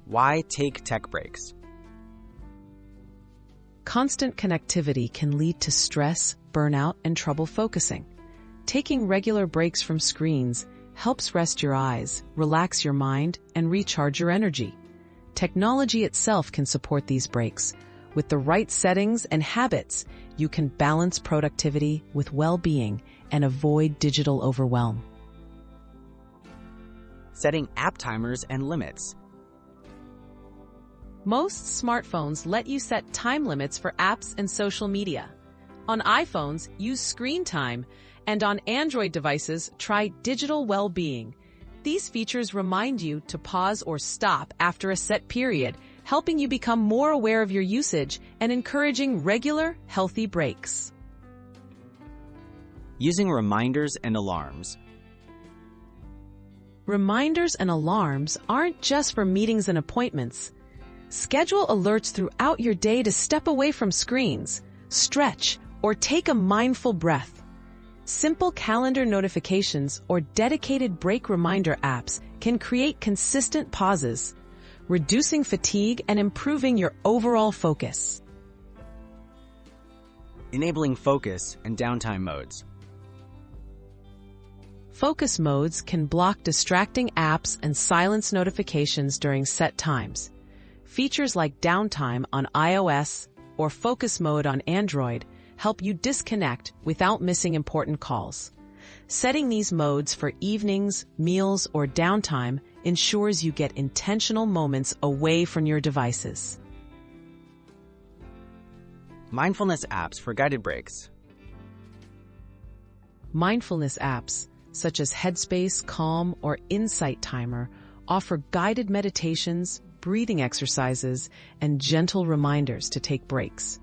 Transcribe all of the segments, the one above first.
Why take tech breaks? Constant connectivity can lead to stress, burnout, and trouble focusing. Taking regular breaks from screens helps rest your eyes, relax your mind, and recharge your energy. Technology itself can support these breaks. With the right settings and habits, you can balance productivity with well-being and avoid digital overwhelm. Setting app timers and limits. Most smartphones let you set time limits for apps and social media. On iPhones, use screen time, and on Android devices, try digital well-being. These features remind you to pause or stop after a set period, helping you become more aware of your usage and encouraging regular, healthy breaks. Using reminders and alarms. Reminders and alarms aren't just for meetings and appointments. Schedule alerts throughout your day to step away from screens, stretch, or take a mindful breath. Simple calendar notifications or dedicated break reminder apps can create consistent pauses, reducing fatigue and improving your overall focus. Enabling focus and downtime modes. Focus modes can block distracting apps and silence notifications during set times. Features like Downtime on iOS or Focus Mode on Android help you disconnect without missing important calls. Setting these modes for evenings, meals, or downtime ensures you get intentional moments away from your devices. Mindfulness apps for guided breaks. Mindfulness apps, such as Headspace, Calm, or Insight Timer, offer guided meditations, breathing exercises, and gentle reminders to take breaks.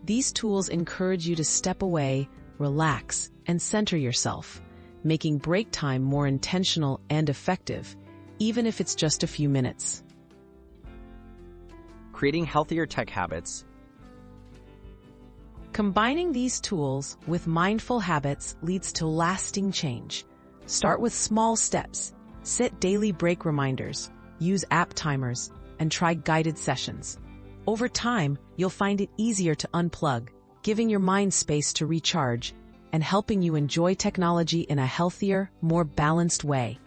These tools encourage you to step away, relax, and center yourself, making break time more intentional and effective, even if it's just a few minutes. Creating healthier tech habits. Combining these tools with mindful habits leads to lasting change. Start with small steps. Set daily break reminders, use app timers, and try guided sessions. Over time, you'll find it easier to unplug, giving your mind space to recharge and helping you enjoy technology in a healthier, more balanced way.